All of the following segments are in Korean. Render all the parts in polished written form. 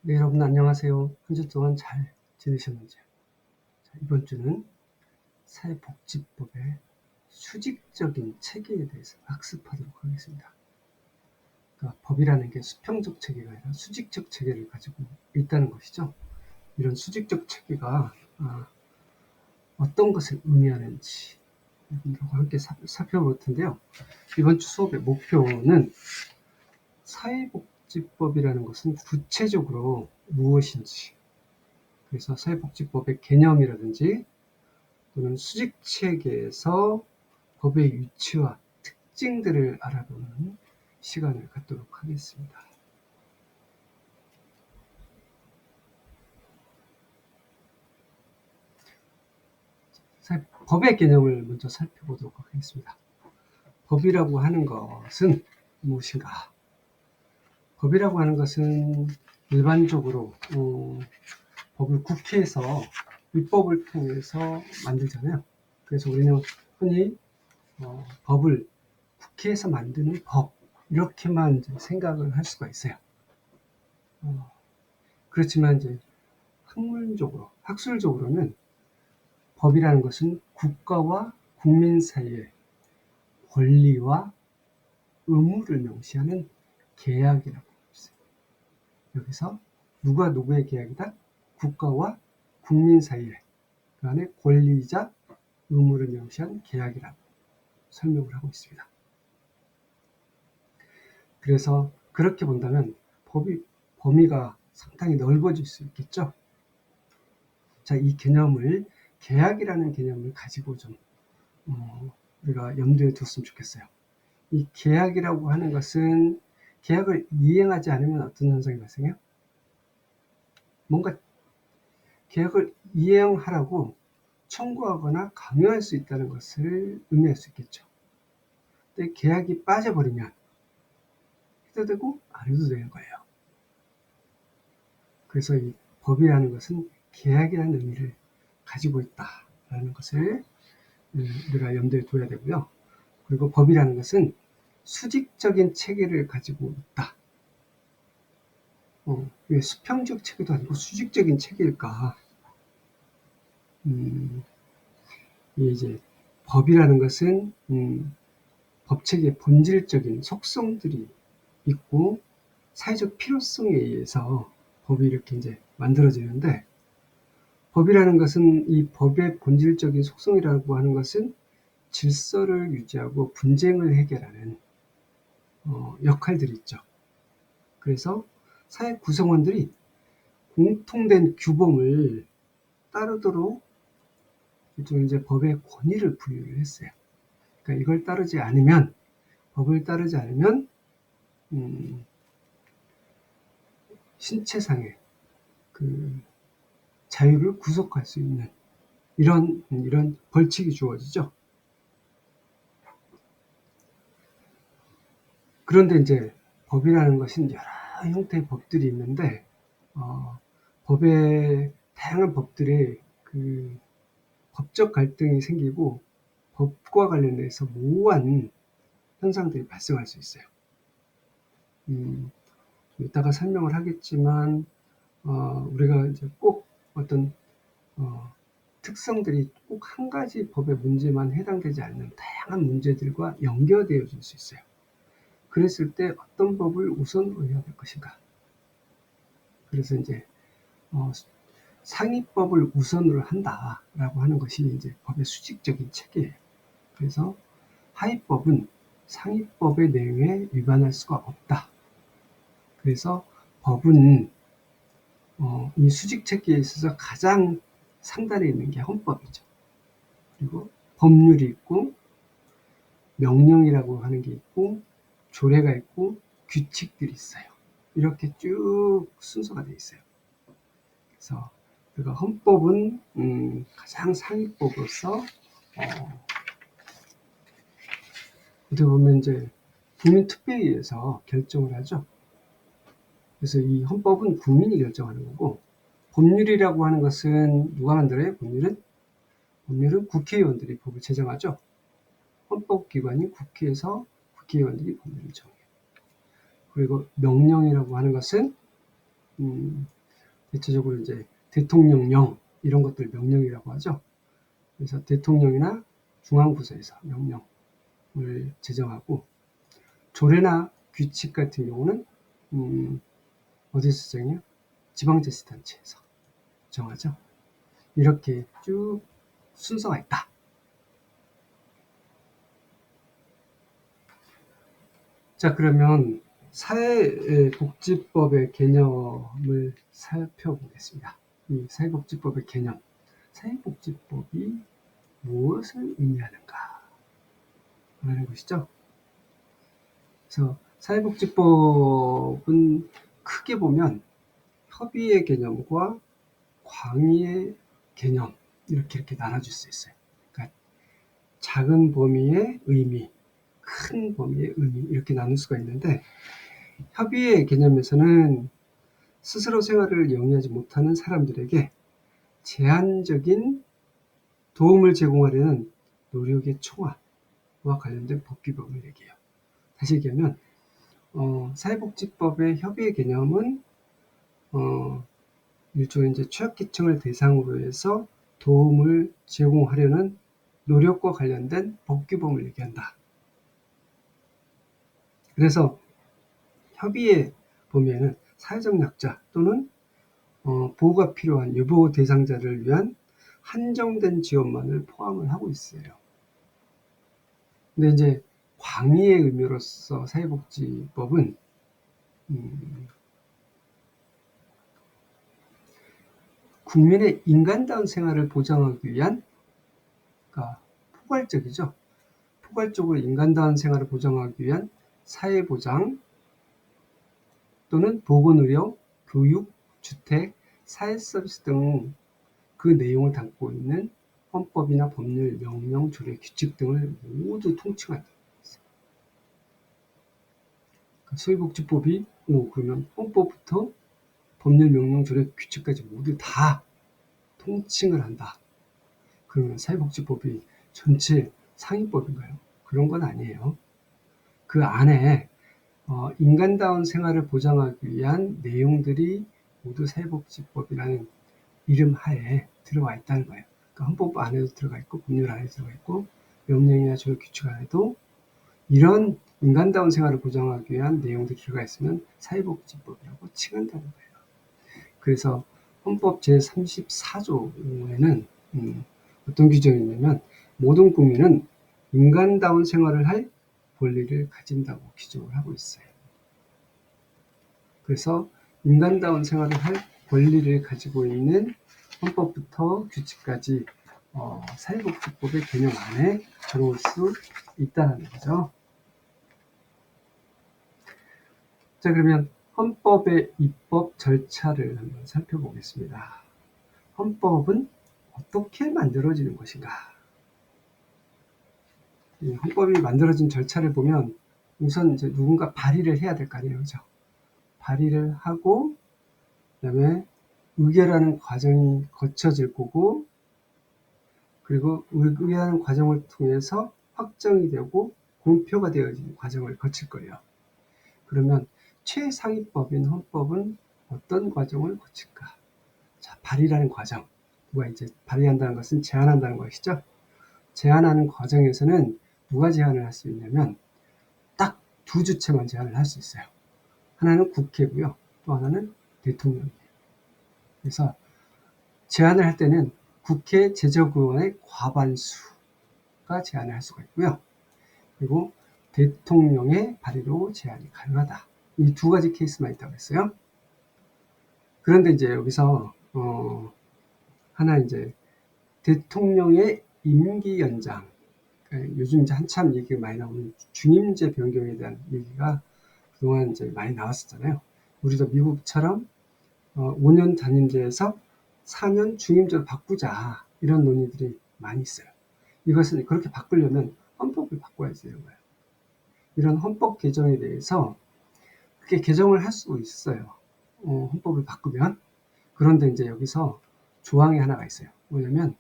네, 여러분 안녕하세요. 한 주 동안 잘 지내셨는지요? 자, 이번 주는 사회복지법의 수직적인 체계에 대해서 학습하도록 하겠습니다. 그러니까 법이라는 게 수평적 체계가 아니라 수직적 체계를 가지고 있다는 것이죠. 이런 수직적 체계가 어떤 것을 의미하는지 여러분들과 함께 살펴볼 텐데요. 이번 주 수업의 목표는 사회복지법이라는 것은 구체적으로 무엇인지, 그래서 사회복지법의 개념이라든지 또는 수직체계에서 법의 위치와 특징들을 알아보는 시간을 갖도록 하겠습니다. 법의 개념을 먼저 살펴보도록 하겠습니다. 법이라고 하는 것은 무엇인가? 법이라고 하는 것은 일반적으로 법을 국회에서 입법을 통해서 만들잖아요. 그래서 우리는 흔히 법을 국회에서 만드는 법, 이렇게만 생각을 할 수가 있어요. 그렇지만 이제 학술적으로는 법이라는 것은 국가와 국민 사이의 권리와 의무를 명시하는 계약이라고 했어요. 여기서 누가 누구의 계약이다? 국가와 국민 사이의 그 안에 권리자 의무를 명시한 계약이라고 설명을 하고 있습니다. 그래서 그렇게 본다면 범위가 상당히 넓어질 수 있겠죠. 자, 이 개념을 계약이라는 개념을 가지고 좀 우리가 염두에 뒀으면 좋겠어요. 이 계약이라고 하는 것은 계약을 이행하지 않으면 어떤 현상이 발생해요? 뭔가 계약을 이행하라고 청구하거나 강요할 수 있다는 것을 의미할 수 있겠죠. 근데 계약이 빠져버리면 해도 되고 안 해도 되는 거예요. 그래서 이 법이라는 것은 계약이라는 의미를 가지고 있다라는 것을 우리가 염두에 둬야 되고요. 그리고 법이라는 것은 수직적인 체계를 가지고 있다. 왜 수평적 체계도 아니고 수직적인 체계일까? 이제 법이라는 것은 법체계의 본질적인 속성들이 있고 사회적 필요성에 의해서 법이 이렇게 이제 만들어지는데, 법이라는 것은 이 법의 본질적인 속성이라고 하는 것은 질서를 유지하고 분쟁을 해결하는 역할들이 있죠. 그래서 사회 구성원들이 공통된 규범을 따르도록 이제 법의 권위를 부여를 했어요. 그러니까 이걸 따르지 않으면, 법을 따르지 않으면 신체상의 그 자유를 구속할 수 있는 이런 벌칙이 주어지죠. 그런데 이제 법이라는 것은 여러 형태의 법들이 있는데 법의 다양한 법들의 그 법적 갈등이 생기고 법과 관련해서 모호한 현상들이 발생할 수 있어요. 이따가 설명을 하겠지만 우리가 이제 꼭 어떤 특성들이 꼭 한 가지 법의 문제만 해당되지 않는 다양한 문제들과 연결되어질 수 있어요. 그랬을 때 어떤 법을 우선 의해야 될 것인가? 그래서 이제 상위법을 우선으로 한다라고 하는 것이 이제 법의 수직적인 체계예요. 그래서 하위법은 상위법의 내용에 위반할 수가 없다. 그래서 법은 이 수직 체계에 있어서 가장 상단에 있는 게 헌법이죠. 그리고 법률이 있고 명령이라고 하는 게 있고 조례가 있고 규칙들이 있어요. 이렇게 쭉 순서가 되어 있어요. 그래서 우리가 헌법은 가장 상위법으로서 어떻게 보면 이제 국민투표에 의해서 결정을 하죠. 그래서 이 헌법은 국민이 결정하는 거고, 법률이라고 하는 것은 누가 만들어요? 법률은 국회의원들이 법을 제정하죠. 헌법기관인 국회에서 국회의원들이 법률을 정해요. 그리고 명령이라고 하는 것은 대체적으로 이제 대통령령 이런 것들 명령이라고 하죠. 그래서 대통령이나 중앙부서에서 명령을 제정하고 조례나 규칙 같은 경우는 어디서 정해요? 지방자치단체에서 정하죠. 이렇게 쭉 순서가 있다. 자, 그러면 사회복지법의 개념을 살펴보겠습니다. 이 사회복지법의 개념, 사회복지법이 무엇을 의미하는가 하는 것이죠. 그래서 사회복지법은 크게 보면 협의의 개념과 광의의 개념 이렇게 나눠줄 수 있어요. 그러니까 작은 범위의 의미, 큰 범위의 의미 이렇게 나눌 수가 있는데, 협의의 개념에서는 스스로 생활을 영위하지 못하는 사람들에게 제한적인 도움을 제공하려는 노력의 총합과 관련된 법규범을 얘기해요. 다시 얘기하면 사회복지법의 협의의 개념은 일종의 이제 취약계층을 대상으로 해서 도움을 제공하려는 노력과 관련된 법규범을 얘기한다. 그래서 협의의 범위에는 사회적 약자 또는 보호가 필요한 유보 대상자를 위한 한정된 지원만을 포함을 하고 있어요. 근데 이제 광의의 의미로서 사회복지법은 국민의 인간다운 생활을 보장하기 위한, 그러니까 포괄적이죠. 포괄적으로 인간다운 생활을 보장하기 위한 사회보장 또는 보건의료, 교육, 주택, 사회서비스 등 그 내용을 담고 있는 헌법이나 법률, 명령, 조례, 규칙 등을 모두 통칭한다. 사회복지법이 그러면 헌법부터 법률, 명령, 조례, 규칙까지 모두 다 통칭을 한다. 그러면 사회복지법이 전체 상위법인가요? 그런 건 아니에요. 그 안에 인간다운 생활을 보장하기 위한 내용들이 모두 사회복지법이라는 이름 하에 들어와 있다는 거예요. 그러니까 헌법 안에도 들어가 있고 법률 안에 들어가 있고 명령이나 조례 규칙 안에도 이런 인간다운 생활을 보장하기 위한 내용들이 들어가 있으면 사회복지법이라고 칭한다는 거예요. 그래서 헌법 제34조에는 어떤 규정이 있냐면 모든 국민은 인간다운 생활을 할 권리를 가진다고 규정을 하고 있어요. 그래서 인간다운 생활을 할 권리를 가지고 있는 헌법부터 규칙까지 사회복지법의 개념 안에 들어올 수 있다는 거죠. 자, 그러면 헌법의 입법 절차를 한번 살펴보겠습니다. 헌법은 어떻게 만들어지는 것인가? 이 헌법이 만들어진 절차를 보면 우선 이제 누군가 발의를 해야 될 거 아니에요, 그죠? 발의를 하고 그다음에 의결하는 과정이 거쳐질 거고, 그리고 의결하는 과정을 통해서 확정이 되고 공표가 되어지는 과정을 거칠 거예요. 그러면 최상위법인 헌법은 어떤 과정을 거칠까? 자, 발의라는 과정. 누가 이제 발의한다는 것은 제안한다는 것이죠. 제안하는 과정에서는 누가 제안을 할 수 있냐면 딱 두 주체만 제안을 할 수 있어요. 하나는 국회고요. 또 하나는 대통령이에요. 그래서 제안을 할 때는 국회 제적의원의 과반수가 제안을 할 수가 있고요. 그리고 대통령의 발의로 제안이 가능하다. 이 두 가지 케이스만 있다고 했어요. 그런데 이제 여기서 하나 이제 대통령의 임기 연장, 그러니까 요즘 이제 한참 얘기가 많이 나오는 중임제 변경에 대한 얘기가 그동안 이제 많이 나왔었잖아요. 우리도 미국처럼 5년 단임제에서 4년 중임제로 바꾸자 이런 논의들이 많이 있어요. 이것은 그렇게 바꾸려면 헌법을 바꿔야 되는 거예요. 이런 헌법 개정에 대해서 그렇게 개정을 할 수 있어요. 헌법을 바꾸면. 그런데 이제 여기서 조항이 하나가 있어요. 뭐냐면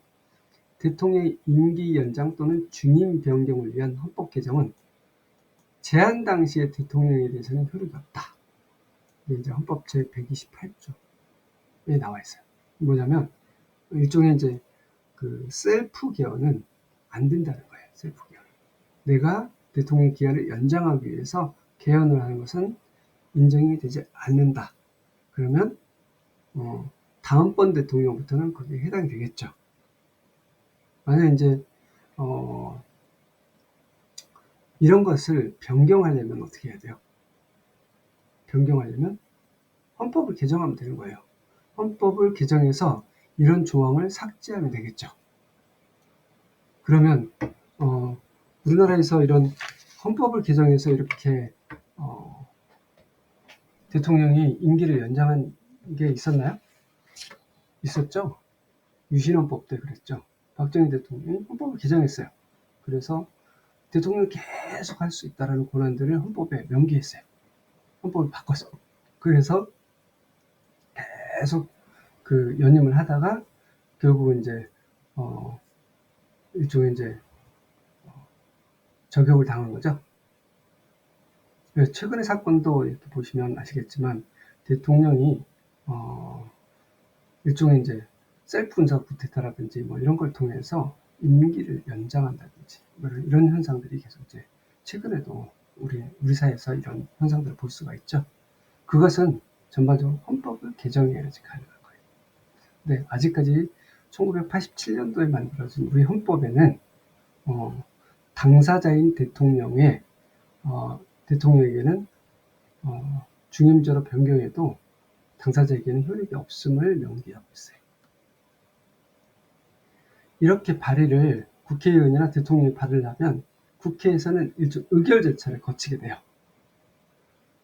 대통령의 임기 연장 또는 중임 변경을 위한 헌법 개정은 제안 당시의 대통령에 대해서는 효력이 없다. 이제 헌법 제 128조에 나와 있어요. 뭐냐면 일종의 이제 그 셀프 개헌은 안 된다는 거예요. 셀프 개헌. 내가 대통령 기한을 연장하기 위해서 개헌을 하는 것은 인정이 되지 않는다. 그러면 다음번 대통령부터는 거기에 해당이 되겠죠. 만약 이제 이런 것을 변경하려면 어떻게 해야 돼요? 변경하려면 헌법을 개정하면 되는 거예요. 헌법을 개정해서 이런 조항을 삭제하면 되겠죠. 그러면 우리나라에서 이런 헌법을 개정해서 이렇게 대통령이 임기를 연장한 게 있었나요? 있었죠. 유신헌법 때 그랬죠. 박정희 대통령이 헌법을 개정했어요. 그래서 대통령이 계속 할 수 있다라는 권한들을 헌법에 명기했어요. 헌법을 바꿔서. 그래서 계속 그 연임을 하다가 결국은 이제 일종의 이제 저격을 당한 거죠. 최근의 사건도 이렇게 보시면 아시겠지만 대통령이 일종의 이제 셀프 운사 쿠데타라든지 뭐 이런 걸 통해서 임기를 연장한다든지 이런 현상들이 계속 이제 최근에도 우리 사회에서 이런 현상들을 볼 수가 있죠. 그것은 전반적으로 헌법을 개정해야지 가능한 거예요. 네, 아직까지 1987년도에 만들어진 우리 헌법에는 당사자인 대통령에게는 중임제로 변경해도 당사자에게는 효력이 없음을 명기하고 있어요. 이렇게 발의를 국회의원이나 대통령이 발의를 하면 국회에서는 일종 의결 절차를 거치게 돼요.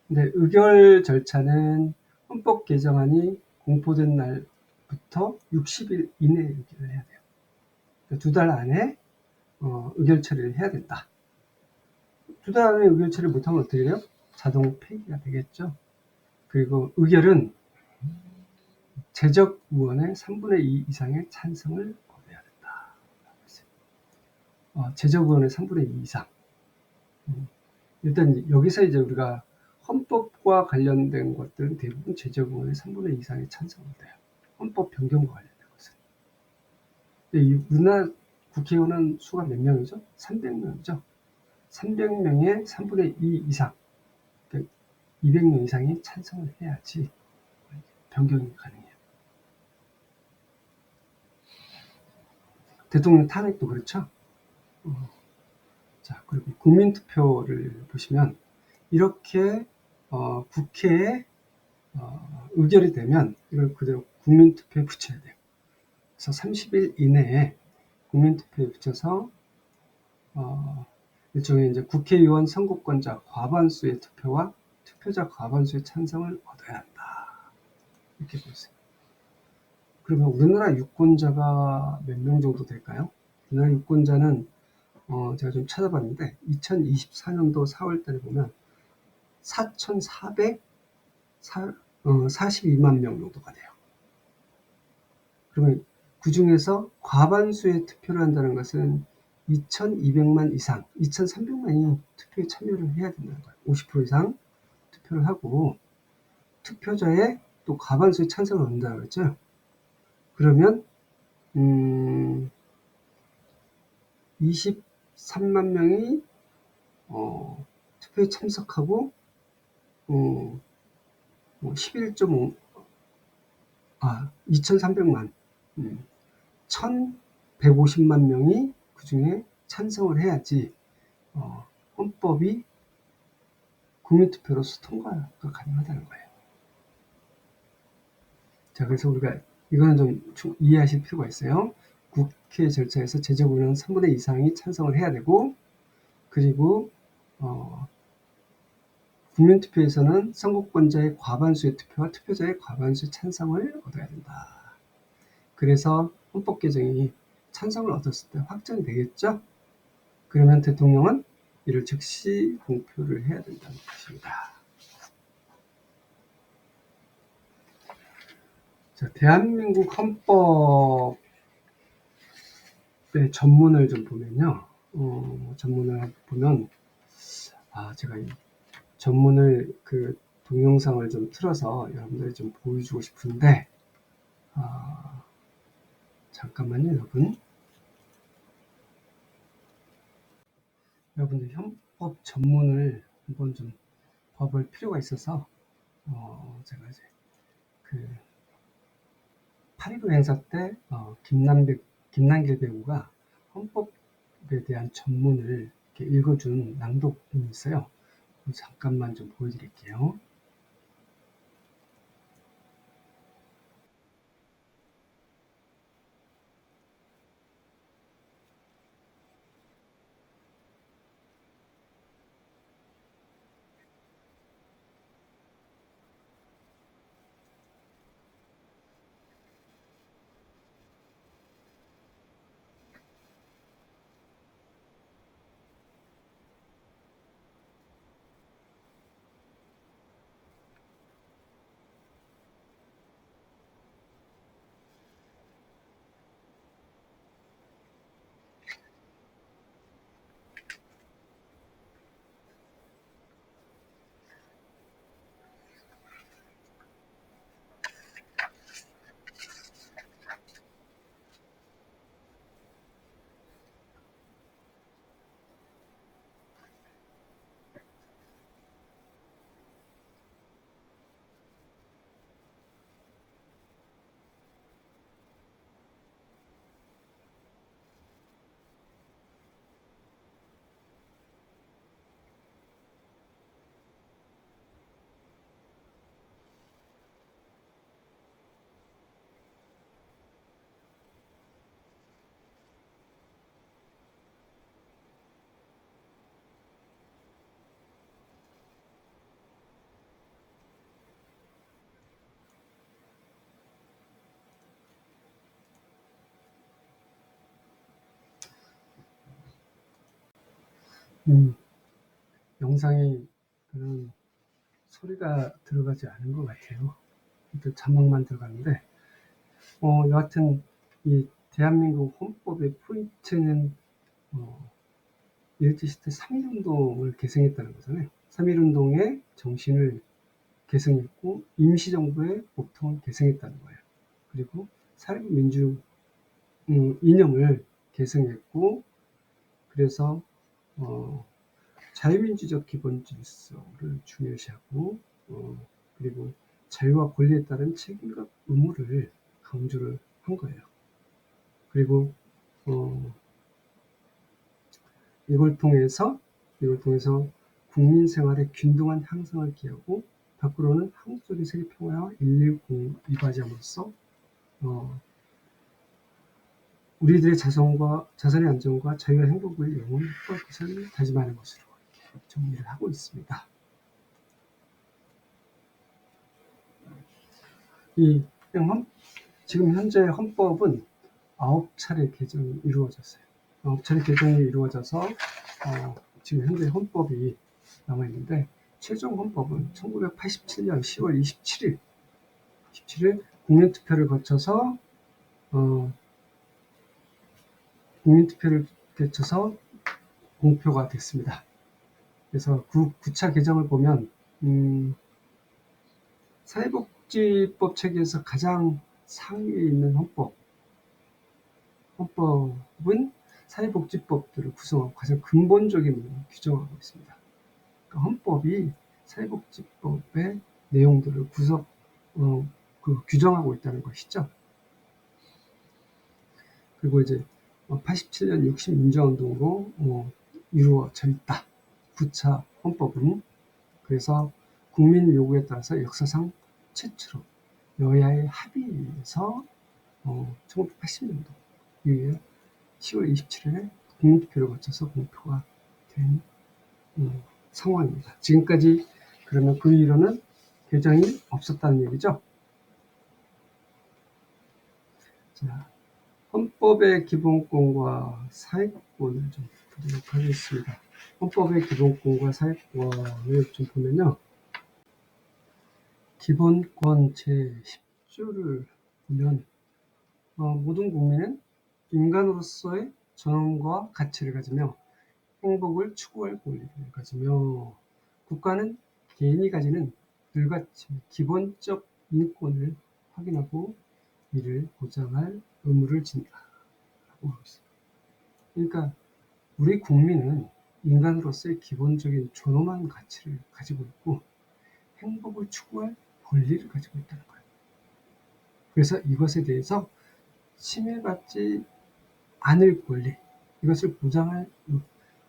근데 의결 절차는 헌법 개정안이 공포된 날부터 60일 이내에 의결을 해야 돼요. 그러니까 2달 안에 의결 처리를 해야 된다. 2달 안에 의결 처리를 못하면 어떻게 돼요? 자동 폐기가 되겠죠. 그리고 의결은 제적 의원의 3분의 2 이상의 찬성을 거둬야 된다. 제적 의원의 3분의 2 이상. 일단 여기서 이제 우리가 헌법과 관련된 것들은 대부분 제적 의원의 3분의 2 이상의 찬성을 돼요. 헌법 변경과 관련된 것은. 우리나라 국회의원은 수가 몇 명이죠? 300명이죠. 300명의 3분의 2 이상, 그러니까 200명 이상이 찬성을 해야지 변경이 가능해요. 대통령 탄핵도 그렇죠. 자, 그리고 국민투표를 보시면 이렇게 국회에 의결이 되면 이걸 그대로 국민투표에 붙여야 돼요. 그래서 30일 이내에 국민투표에 붙여서 일종의 이제 국회의원 선거권자 과반수의 투표와 투표자 과반수의 찬성을 얻어야 한다. 이렇게 보세요. 그러면 우리나라 유권자가 몇 명 정도 될까요? 우리나라 유권자는 제가 좀 찾아봤는데 2024년도 4월달에 보면 4,442만 명 정도가 돼요. 그러면 그 중에서 과반수의 투표를 한다는 것은 2,200만 이상, 2,300만이 투표에 참여를 해야 된다는 거예요. 50% 이상 투표를 하고 투표자의 또 과반수의 찬성을 얻는다고 했죠. 그러면 23만 명이 투표에 참석하고 11.5 2,300만 1,150만 명이 그 중에 찬성을 해야지 헌법이 국민투표로서 통과가 가능하다는 거예요. 자, 그래서 우리가 이거는 좀 이해하실 필요가 있어요. 국회 절차에서 제적 의원 3분의 2 이상이 찬성을 해야 되고, 그리고 국민투표에서는 선거권자의 과반수의 투표와 투표자의 과반수의 찬성을 얻어야 된다. 그래서 헌법 개정이 찬성을 얻었을 때 확정이 되겠죠? 그러면 대통령은 이를 즉시 공표를 해야 된다는 것입니다. 자, 대한민국 헌법의 전문을 좀 보면요. 전문을 보면, 제가 이 전문을 동영상을 좀 틀어서 여러분들이 좀 보여주고 싶은데, 잠깐만요, 여러분. 여러분들 헌법 전문을 한번 좀 봐볼 필요가 있어서, 제가 이제 그 8.15 행사 때, 김남길 배우가 헌법에 대한 전문을 이렇게 읽어준 낭독이 있어요. 잠깐만 좀 보여드릴게요. 영상이 그런 소리가 들어가지 않은 것 같아요. 자막만 들어가는데, 여하튼 이 대한민국 헌법의 포인트는 일제시대 3.1운동을 계승했다는 거잖아요. 3.1운동의 정신을 계승했고 임시정부의 법통을 계승했다는 거예요. 그리고 사회민주 이념을 계승했고, 그래서 자유민주적 기본 질서를 중요시하고, 그리고 자유와 권리에 따른 책임과 의무를 강조를 한 거예요. 그리고 이걸 통해서 국민 생활의 균등한 향상을 기하고, 밖으로는 한국적인 세계 평화와 인류 이바지함으로써 우리들의 자선의 안전과 자유와 행복을 영원히 확보할 것을 다짐하는 것으로 이렇게 정리를 하고 있습니다. 지금 현재 헌법은 9차례 개정이 이루어졌어요. 9차례 개정이 이루어져서 지금 현재 헌법이 남아있는데, 최종 헌법은 1987년 10월 27일 국민투표를 거쳐서 공표가 됐습니다. 그래서 9차 개정을 보면 사회복지법 체계에서 가장 상위에 있는 헌법은 사회복지법들을 구성하고 가장 근본적인 부분을 규정하고 있습니다. 그러니까 헌법이 사회복지법의 내용들을 규정하고 있다는 것이죠. 그리고 이제 87년 60 민주화운동으로 이루어져 있다. 9차 헌법은. 그래서 국민 요구에 따라서 역사상 최초로 여야의 합의에서 1980년도 6일 10월 27일에 국민투표를 거쳐서 공표가 된 상황입니다. 지금까지 그러면 그 이후로는 개정이 없었다는 얘기죠. 자, 헌법의 기본권과 사회권을 좀 보도록 하겠습니다. 헌법의 기본권과 사회권을 좀 보면요. 기본권 제10조를 보면 모든 국민은 인간으로서의 존엄과 가치를 가지며 행복을 추구할 권리를 가지며 국가는 개인이 가지는 불가침, 기본적 인권을 확인하고 이를 보장할 의무를 진다라고 하고 있습니다. 그러니까 우리 국민은 인간으로서의 기본적인 존엄한 가치를 가지고 있고 행복을 추구할 권리를 가지고 있다는 거예요. 그래서 이것에 대해서 침해받지 않을 권리, 이것을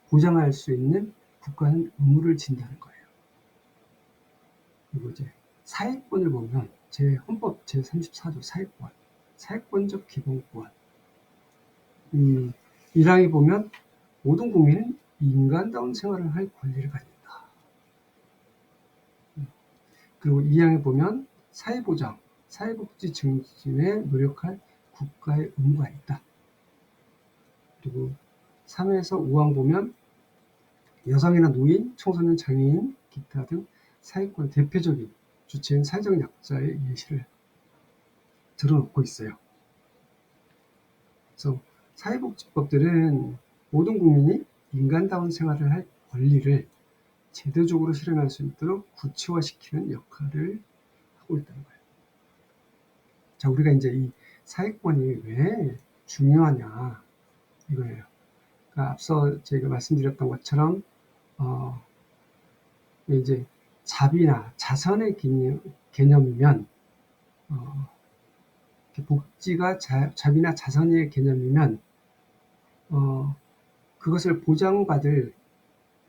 보장할 수 있는 국가는 의무를 진다는 거예요. 그리고 이제 사회권을 보면 헌법 제34조 사회권, 사회권적 기본권. 1항에 보면 모든 국민은 인간다운 생활을 할 권리를 가진다. 그리고 2항에 보면 사회보장, 사회복지 증진에 노력할 국가의 의무가 있다. 그리고 3에서 5항 보면 여성이나 노인, 청소년, 장애인, 기타 등 사회권 대표적인 주체인 사회적 약자의 예시를 들어놓고 있어요. 그래서 사회복지법들은 모든 국민이 인간다운 생활을 할 권리를 제도적으로 실현할 수 있도록 구체화시키는 역할을 하고 있다는 거예요. 자, 우리가 이제 이 사회권이 왜 중요하냐 이거예요. 그러니까 앞서 제가 말씀드렸던 것처럼 이제 자비나 자선의 개념이면 복지가 자비나 자선의 개념이면 그것을 보장받을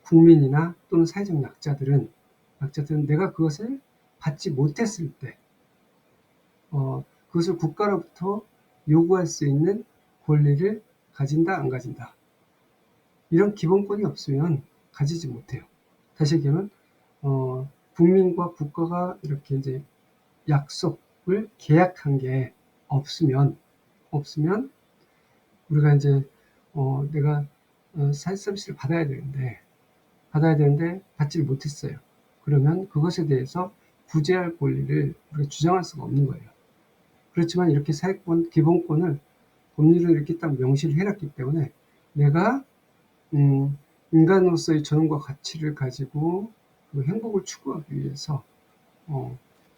국민이나 또는 사회적 약자들은 내가 그것을 받지 못했을 때 그것을 국가로부터 요구할 수 있는 권리를 가진다 안 가진다, 이런 기본권이 없으면 가지지 못해요. 다시 얘기하면 국민과 국가가 이렇게 이제 약속을 계약한 게 없으면 우리가 이제 내가 사회 서비스를 받아야 되는데 받지를 못했어요. 그러면 그것에 대해서 구제할 권리를 우리가 주장할 수가 없는 거예요. 그렇지만 이렇게 사회권 기본권을 법률로 이렇게 딱 명시를 해놨기 때문에 내가 인간으로서의 존엄과 가치를 가지고 그 행복을 추구하기 위해서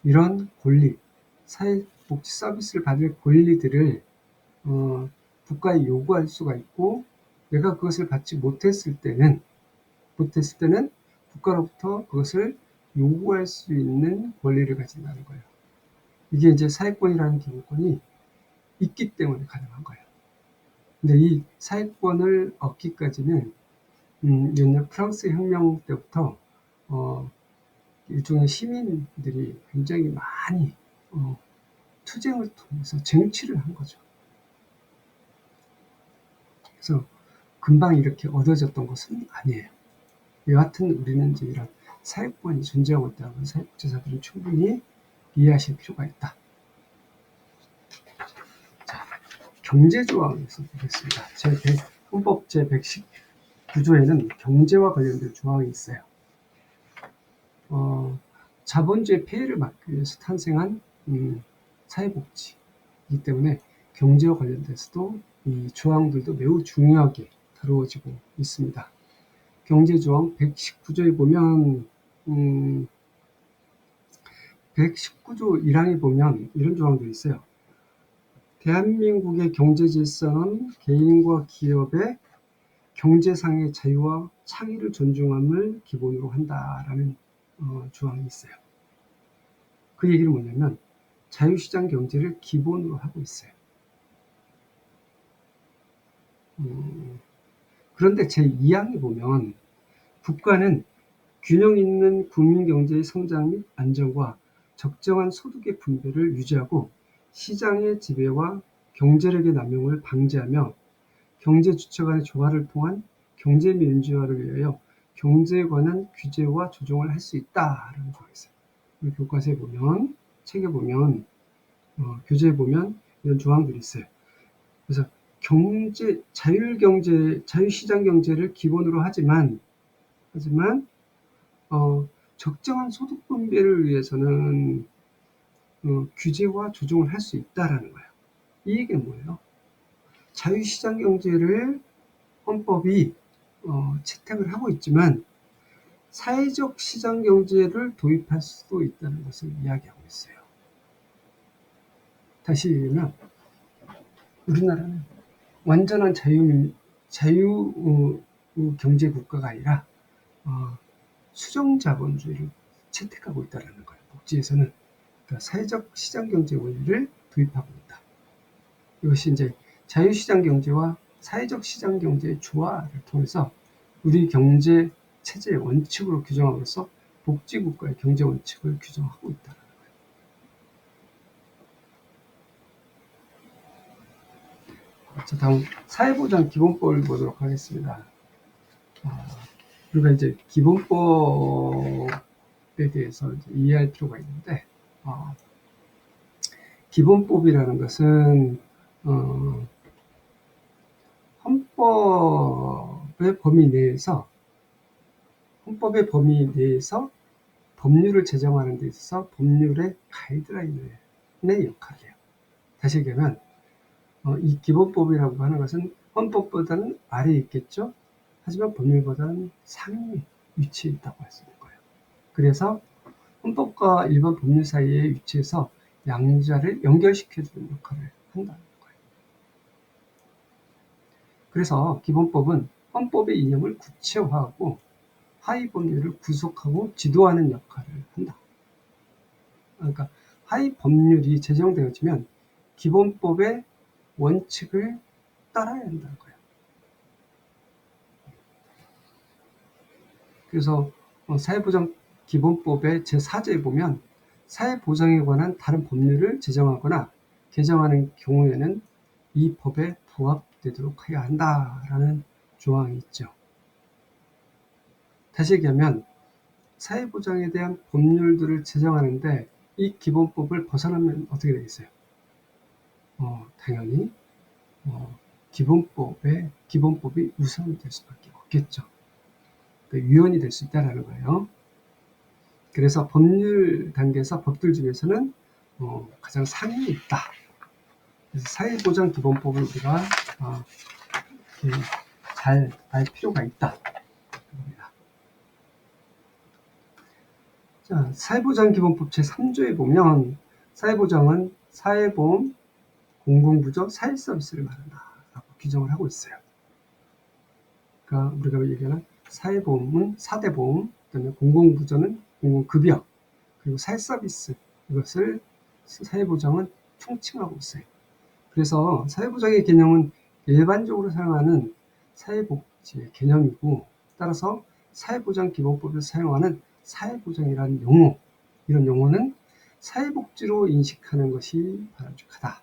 이런 권리, 사회복지 서비스를 받을 권리들을 국가에 요구할 수가 있고, 내가 그것을 받지 못했을 때는 국가로부터 그것을 요구할 수 있는 권리를 가진다는 거예요. 이게 이제 사회권이라는 기본권이 있기 때문에 가능한 거예요. 근데 이 사회권을 얻기까지는 옛날 프랑스 혁명 때부터 일종의 시민들이 굉장히 많이 투쟁을 통해서 쟁취를 한 거죠. 그래서 금방 이렇게 얻어졌던 것은 아니에요. 여하튼 우리는 이제 이런 사회권이 존재하고 있다는 사회복지사들은 충분히 이해하실 필요가 있다. 자, 경제조항에서 보겠습니다. 헌법 제119조에는 경제와 관련된 조항이 있어요. 자본주의 폐해를 막기 위해서 탄생한 사회복지이기 때문에 경제와 관련돼서도 이 조항들도 매우 중요하게 다루어지고 있습니다. 경제조항 119조에 보면 119조 1항에 보면 이런 조항들이 있어요. 대한민국의 경제질서는 개인과 기업의 경제상의 자유와 창의를 존중함을 기본으로 한다라는 조항이 있어요. 그 얘기는 뭐냐면 자유시장 경제를 기본으로 하고 있어요. 그런데 제2항에 보면 국가는 균형 있는 국민경제의 성장 및 안정과 적정한 소득의 분배를 유지하고 시장의 지배와 경제력의 남용을 방지하며 경제 주체 간의 조화를 통한 경제 민주화를 위하여 경제에 관한 규제와 조정을 할 수 있다라는 조항이 있어요. 우리 교과서에 보면, 책에 보면, 교재에 보면 이런 조항들이 있어요. 그래서 자유시장 경제를 기본으로 하지만 적정한 소득 분배를 위해서는 규제와 조정을 할 수 있다라는 거예요. 이 얘기는 뭐예요? 자유시장 경제를 헌법이 채택을 하고 있지만 사회적 시장 경제를 도입할 수도 있다는 것을 이야기하고 있어요. 다시 얘기하면 우리나라는 완전한 자유 경제 국가가 아니라 수정 자본주의를 채택하고 있다는 거예요. 복지에서는 그러니까 사회적 시장 경제 원리를 도입하고 있다. 이것이 이제 자유시장 경제와 사회적 시장 경제의 조화를 통해서 우리 경제 체제의 원칙으로 규정함으로써 복지국가의 경제 원칙을 규정하고 있다는 거예요. 자, 다음 사회보장 기본법을 보도록 하겠습니다. 우리가 이제 기본법에 대해서 이제 이해할 필요가 있는데, 기본법이라는 것은 헌법의 범위 내에서 법률을 제정하는 데 있어서 법률의 가이드라인의 역할이에요. 다시 얘기하면 이 기본법이라고 하는 것은 헌법보다는 아래에 있겠죠. 하지만 법률보다는 상위 위치에 있다고 할 수 있는 거예요. 그래서 헌법과 일반 법률 사이에 위치해서 양자를 연결시켜주는 역할을 한다는 거예요. 그래서 기본법은 헌법의 이념을 구체화하고 하위 법률을 구속하고 지도하는 역할을 한다. 그러니까 하위 법률이 제정되어지면 기본법의 원칙을 따라야 한다는 거예요. 그래서 사회보장 기본법의 제4조에 보면 사회보장에 관한 다른 법률을 제정하거나 개정하는 경우에는 이 법에 부합되도록 해야 한다라는 조항이 있죠. 다시 얘기하면 사회보장에 대한 법률들을 제정하는데 이 기본법을 벗어나면 어떻게 되겠어요? 당연히 기본법이 우선이 될 수밖에 없겠죠. 그러니까 위헌이 될 수 있다는 거예요. 그래서 법률 단계에서 법들 중에서는 가장 상위에 있다. 그래서 사회보장 기본법을 우리가 잘 알 필요가 있다. 자, 사회보장 기본법 제3조에 보면 사회보장은 사회보험, 공공부조, 사회서비스를 말한다라고 규정을 하고 있어요. 그러니까 우리가 얘기하는 사회보험은 4대 보험, 그다음에 공공부조는 공공급여, 그리고 사회서비스, 이것을 사회보장은 총칭하고 있어요. 그래서 사회보장의 개념은 일반적으로 사용하는 사회복지의 개념이고, 따라서 사회보장 기본법에서 사용하는 사회보장이라는 용어, 이런 용어는 사회복지로 인식하는 것이 바람직하다.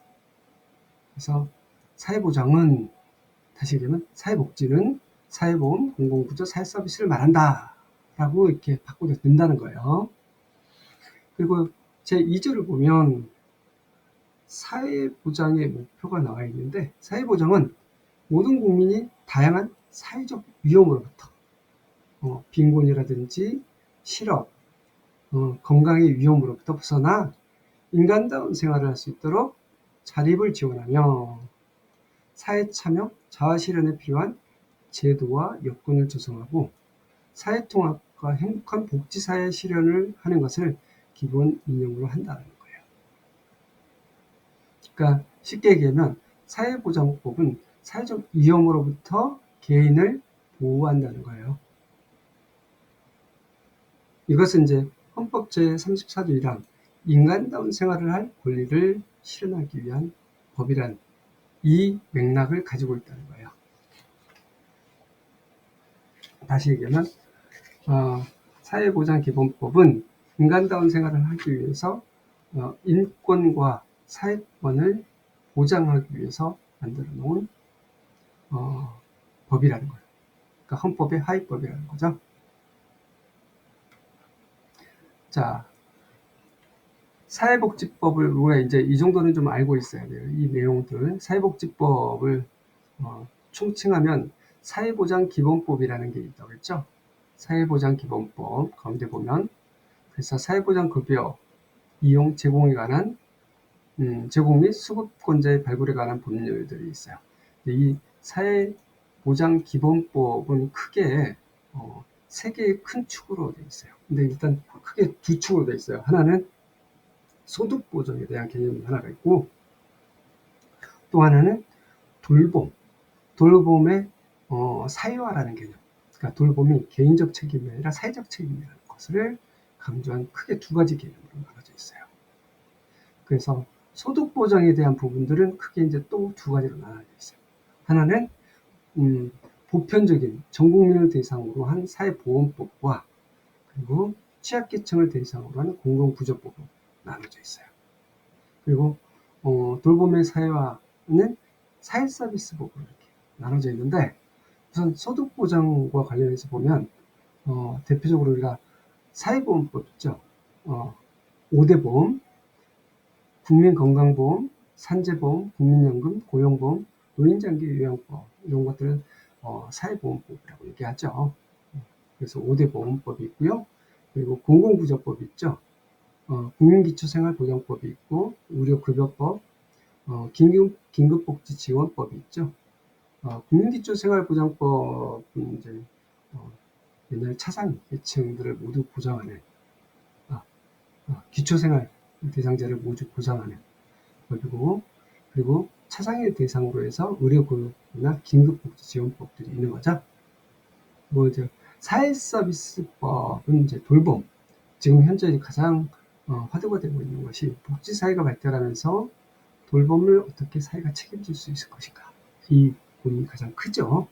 그래서 사회보장은, 다시 얘기하면 사회복지는 사회보험, 공공부조, 사회서비스를 말한다 라고 이렇게 바꿔도 된다는 거예요. 그리고 제2조를 보면 사회보장의 목표가 나와 있는데, 사회보장은 모든 국민이 다양한 사회적 위험으로부터 빈곤이라든지 실업, 건강의 위험으로부터 벗어나 인간다운 생활을 할 수 있도록 자립을 지원하며 사회 참여, 자아 실현에 필요한 제도와 여건을 조성하고 사회통합과 행복한 복지사회 실현을 하는 것을 기본 이념으로 한다는 거예요. 그러니까 쉽게 얘기하면 사회보장법은 사회적 위험으로부터 개인을 보호한다는 거예요. 이것은 이제 헌법 제34조 1항 인간다운 생활을 할 권리를 실현하기 위한 법이란 이 맥락을 가지고 있다는 거예요. 다시 얘기하면 사회보장기본법은 인간다운 생활을 하기 위해서 인권과 사회권을 보장하기 위해서 만들어 놓은 법이라는 거예요. 그러니까 헌법의 하위법이라는 거죠. 자, 사회복지법을 우리가 이제 이 정도는 좀 알고 있어야 돼요. 이 내용들. 사회복지법을 총칭하면 사회보장기본법이라는 게 있다고 했죠. 사회보장기본법 가운데 보면, 그래서 사회보장급여 이용 제공에 관한 제공 및 수급권자의 발굴에 관한 법률들이 있어요. 이 사회보장기본법은 크게 세 개의 큰 축으로 되어 있어요. 근데 일단 크게 두 축으로 되어 있어요. 하나는 소득 보정에 대한 개념이 하나가 있고, 또 하나는 돌봄의 사유화라는 개념. 그러니까 돌봄이 개인적 책임이 아니라 사회적 책임이라는 것을 강조한 크게 두 가지 개념으로 나눠져 있어요. 그래서 소득 보장에 대한 부분들은 크게 이제 또 두 가지로 나눠져 있어요. 하나는 보편적인 전 국민을 대상으로 한 사회보험법과, 그리고 취약계층을 대상으로 하는 공공부조법으로 나눠져 있어요. 그리고 돌봄의 사회화는 사회서비스법으로 이렇게 나눠져 있는데, 우선 소득보장과 관련해서 보면 대표적으로 우리가 사회보험법 있죠. 5대 보험, 국민건강보험, 산재보험, 국민연금, 고용보험, 노인장기요양법, 이런 것들은 사회보험법이라고 얘기하죠. 그래서 5대 보험법이 있고요. 그리고 공공부조법이 있죠. 국민기초생활보장법이 있고, 의료급여법, 긴급복지지원법이 있죠. 국민기초생활보장법은 이제 옛날 차상 계층들을 모두 보장하는, 기초생활 대상자를 모두 보장하는 법이고, 그리고 차상위 대상으로 해서 의료급여나 긴급복지지원법들이 있는 거죠. 뭐 이제 사회서비스법은 이제 돌봄, 지금 현재 가장 화두가 되고 있는 것이 복지사회가 발달하면서 돌봄을 어떻게 사회가 책임질 수 있을 것인가, 이 고민이 가장 크죠.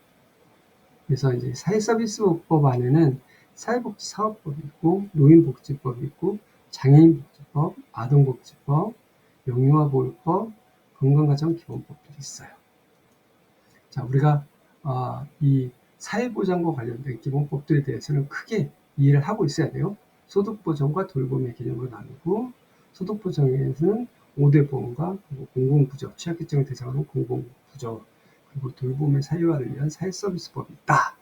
그래서 이제 사회서비스법 안에는 사회복지사업법이 있고, 노인복지법이 있고, 장애인복지법, 아동복지법, 영유아보호법, 건강가정기본법들이 있어요. 자, 우리가 이 사회보장과 관련된 기본법들에 대해서는 크게 이해를 하고 있어야 돼요. 소득보장과 돌봄의 개념으로 나누고, 소득보장에서는 5대 보험과 공공부조, 취약계층을 대상으로 공공부조, 그리고 돌봄의 사회화를 위한 사회서비스법이 있다.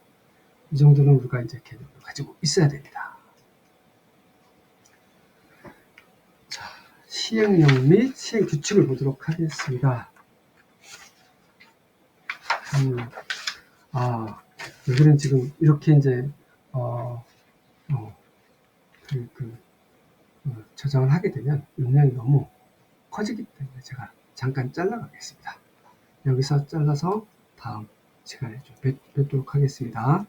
이 정도는 우리가 이제 개념을 가지고 있어야 됩니다. 자, 시행령 및 시행규칙을 보도록 하겠습니다. 여기는 지금 이렇게 이제 저장을 하게 되면 용량이 너무 커지기 때문에 제가 잠깐 잘라가겠습니다. 여기서 잘라서 다음 시간에 좀 뵙도록 하겠습니다.